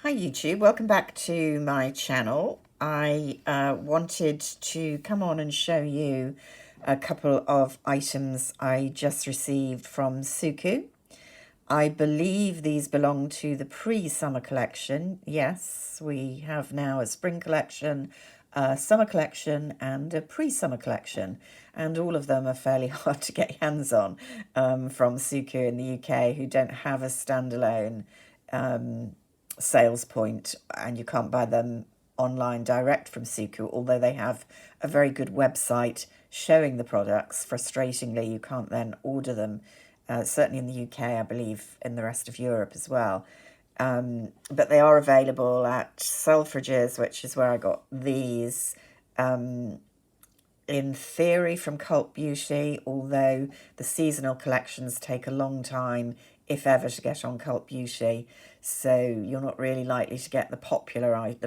Hi YouTube, welcome back to my channel. I wanted to come on and show you a couple of items I just received from Suqqu. I believe these belong to the pre-summer collection. Yes, we have now a spring collection, a summer collection and a pre-summer collection, and all of them are fairly hard to get hands on from Suqqu in the UK, who don't have a standalone sales point, and you can't buy them online direct from Suqqu, although they have a very good website showing the products. Frustratingly, you can't then order them, certainly in the UK, I believe in the rest of Europe as well. But they are available at Selfridges, which is where I got these. In theory from Cult Beauty, although the seasonal collections take a long time, if ever, to get on Cult Beauty. So you're not really likely to get the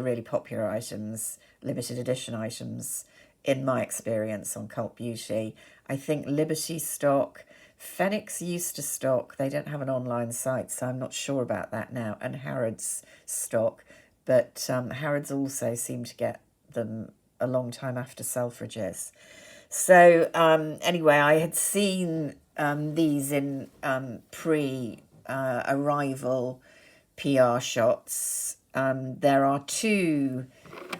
really popular items, limited edition items, in my experience, on Cult Beauty. I think Liberty stock, Phoenix used to stock. They don't have an online site, so I'm not sure about that now. And Harrods stock, but Harrods also seem to get them a long time after Selfridges. So anyway, I had seen these in pre-arrival PR shots. There are two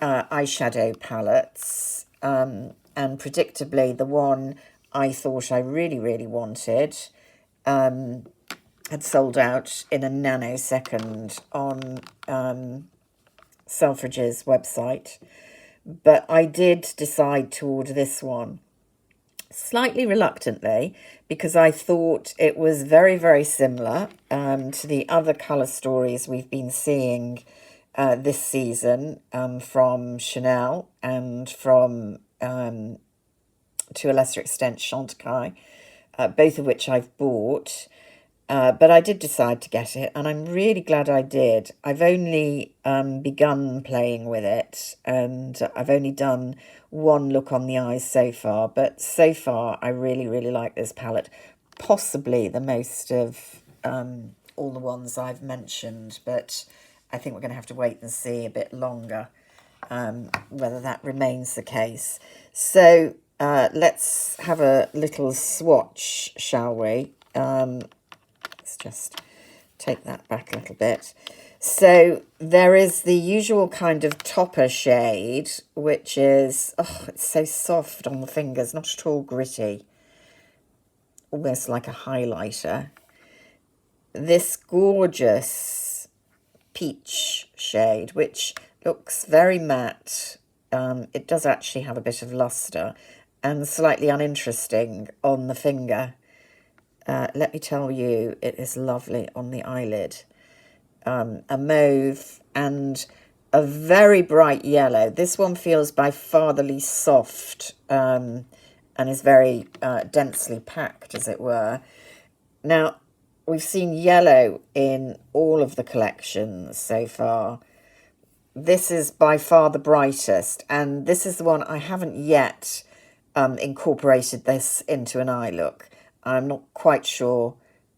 eyeshadow palettes, and predictably the one I thought I really wanted had sold out in a nanosecond on Selfridges website. But I did decide to order this one, slightly reluctantly, because I thought it was very similar to the other colour stories we've been seeing this season from Chanel and from, to a lesser extent, Chantecaille, both of which I've bought. But I did decide to get it, and I'm really glad I did. I've only begun playing with it, and I've only done one look on the eyes so far. But so far, I really like this palette. Possibly the most of all the ones I've mentioned, but I think we're going to have to wait and see a bit longer whether that remains the case. So let's have a little swatch, shall we? Let's just take that back a little bit. So there is the usual kind of topper shade, which is, oh, it's so soft on the fingers, not at all gritty, almost like a highlighter. This gorgeous peach shade, which looks very matte. It does actually have a bit of luster and slightly uninteresting on the finger. Let me tell you, it is lovely on the eyelid. A mauve and a very bright yellow. This one feels by far the least soft and is very densely packed, as it were. Now, we've seen yellow in all of the collections so far. This is by far the brightest, and this is the one I haven't yet incorporated this into an eye look. I'm not quite sure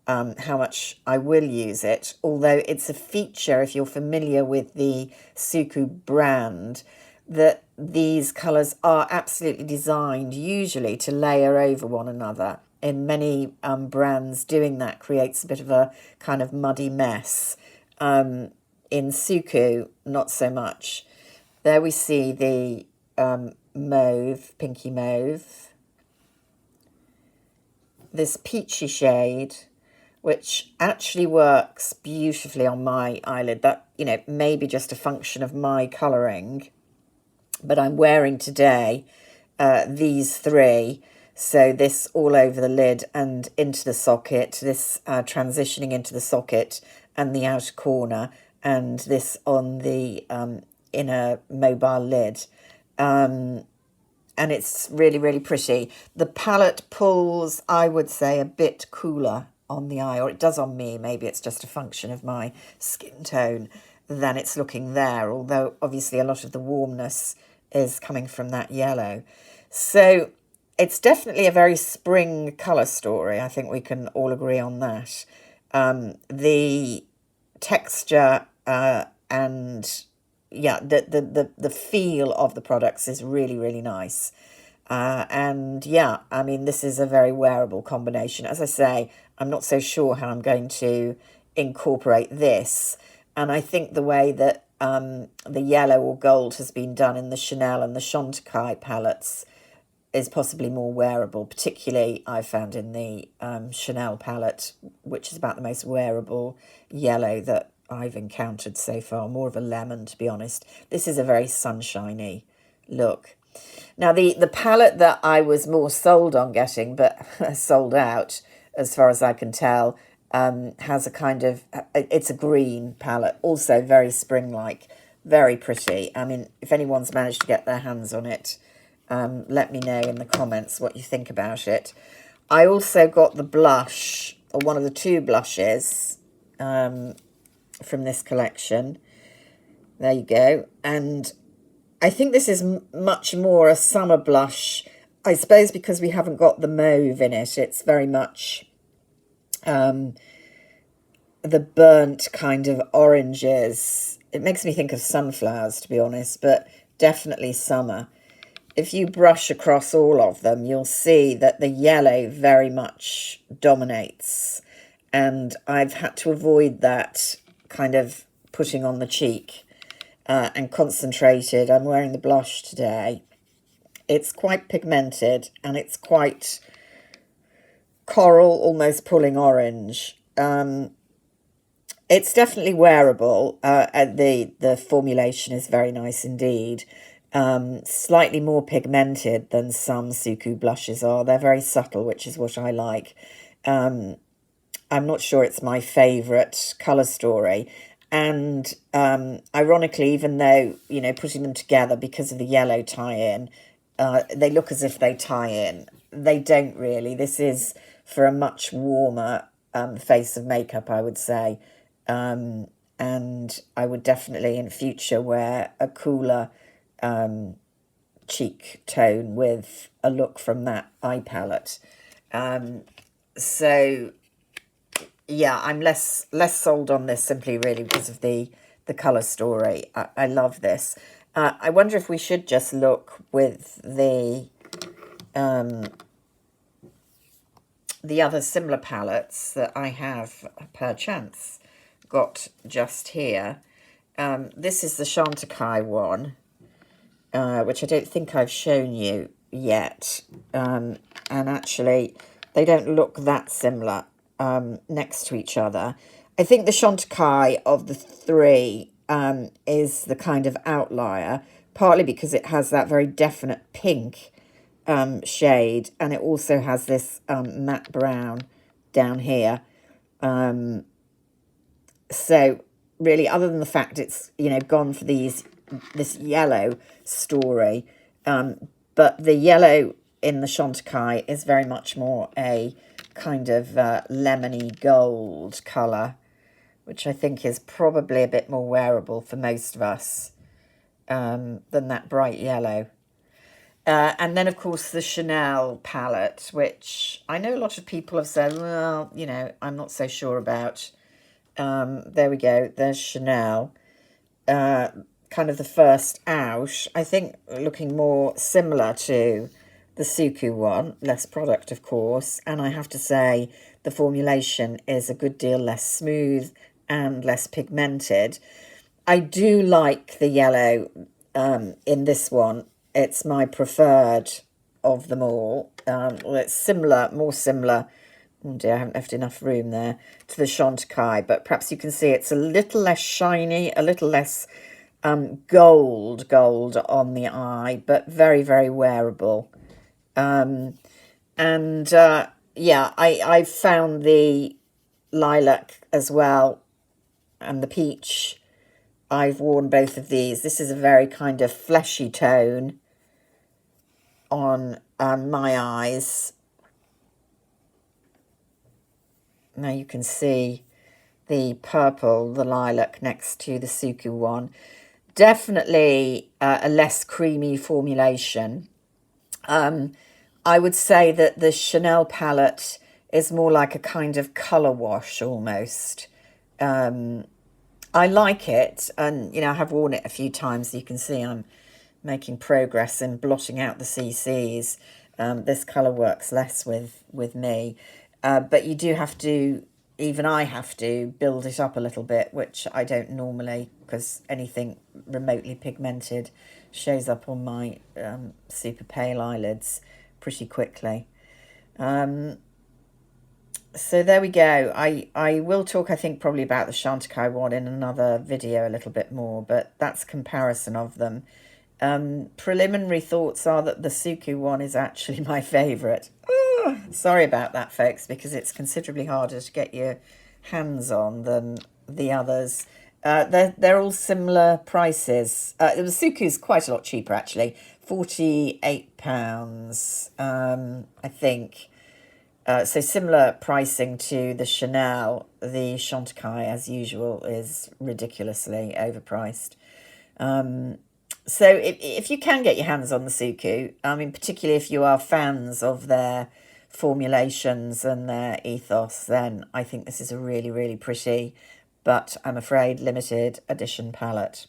how much I will use it, although it's a feature, if you're familiar with the Suqqu brand, that these colours are absolutely designed usually to layer over one another. In many brands, doing that creates a bit of a kind of muddy mess. In Suqqu, not so much. There we see the mauve, pinky mauve. This peachy shade, which actually works beautifully on my eyelid. That, you know, may be just a function of my colouring, but I'm wearing today these three. So this all over the lid and into the socket, this transitioning into the socket and the outer corner, and this on the inner mobile lid. And it's really pretty. The palette pulls, I would say, a bit cooler on the eye, or it does on me. Maybe it's just a function of my skin tone than it's looking there, although obviously a lot of the warmness is coming from that yellow. So it's definitely a very spring colour story. I think we can all agree on that. The texture and yeah, the feel of the products is really, really nice. And yeah, I mean, this is a very wearable combination. As I say, I'm not so sure how I'm going to incorporate this. And I think the way that the yellow or gold has been done in the Chanel and the Chantecaille palettes is possibly more wearable, particularly I found in the Chanel palette, which is about the most wearable yellow that I've encountered so far, more of a lemon, to be honest. This is a very sunshiny look. Now, the palette that I was more sold on getting, but sold out, as far as I can tell, has a kind of, it's a green palette, also very spring-like, very pretty. I mean, if anyone's managed to get their hands on it, let me know in the comments what you think about it. I also got the blush, or one of the two blushes from this collection. There you go. And I think this is much more a summer blush, I suppose, because we haven't got the mauve in it. It's very much the burnt kind of oranges. It makes me think of sunflowers, to be honest, but definitely summer. If you brush across all of them, you'll see that the yellow very much dominates. And I've had to avoid that kind of putting on the cheek and concentrated. I'm wearing the blush today. It's quite pigmented and it's quite coral, almost pulling orange. It's definitely wearable. The formulation is very nice indeed. Slightly more pigmented than some Suqqu blushes are. They're very subtle, which is what I like. I'm not sure it's my favourite colour story. And ironically, even though, you know, putting them together because of the yellow tie-in, they look as if they tie in. They don't really. This is for a much warmer face of makeup, I would say. And I would definitely in future wear a cooler cheek tone with a look from that eye palette. So yeah, I'm less sold on this simply really because of the colour story. I love this. I wonder if we should just look with the other similar palettes that I have perchance got just here. This is the Chantecaille one, which I don't think I've shown you yet. And actually, they don't look that similar next to each other. I think the Chantecaille of the three is the kind of outlier, partly because it has that very definite pink shade, and it also has this matte brown down here. So really, other than the fact it's, you know, gone for this yellow story, but the yellow in the Chantecaille is very much more a kind of lemony gold colour, which I think is probably a bit more wearable for most of us than that bright yellow. And then, of course, the Chanel palette, which I know a lot of people have said, well, you know, I'm not so sure about. There we go. There's Chanel. Kind of the first out. I think looking more similar to the Suqqu one. Less product, of course. And I have to say the formulation is a good deal less smooth and less pigmented. I do like the yellow in this one. It's my preferred of them all. Well, it's similar, more similar. Oh dear, I haven't left enough room there to the Chantecaille, but perhaps you can see it's a little less shiny, a little less gold on the eye, but very, very wearable. Yeah, I found the lilac as well and the peach. I've worn both of these. This is a very kind of fleshy tone on my eyes. Now you can see the purple, the lilac next to the Suqqu one. Definitely a less creamy formulation. I would say that the Chanel palette is more like a kind of colour wash almost. I like it, and I have worn it a few times. You can see I'm making progress in blotting out the CCs. This colour works less with me, but you do have to, even I have to, build it up a little bit, which I don't normally, because anything remotely pigmented shows up on my super pale eyelids pretty quickly. So there we go. I will talk, I think, probably about the Chantecaille one in another video a little bit more, but that's comparison of them. Preliminary thoughts are that the Suqqu one is actually my favourite. Sorry about that, folks, because it's considerably harder to get your hands on than the others. They're all similar prices. The Suqqu is quite a lot cheaper, actually. £48, I think. So similar pricing to the Chanel. The Chantecaille, as usual, is ridiculously overpriced. So if you can get your hands on the Suqqu, I mean, particularly if you are fans of their formulations and their ethos, then I think this is a really, really pretty, but I'm afraid limited edition palette.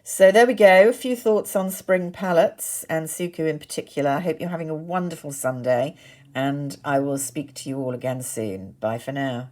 So there we go, a few thoughts on spring palettes and Suqqu in particular. I hope you're having a wonderful Sunday, and I will speak to you all again soon. Bye for now.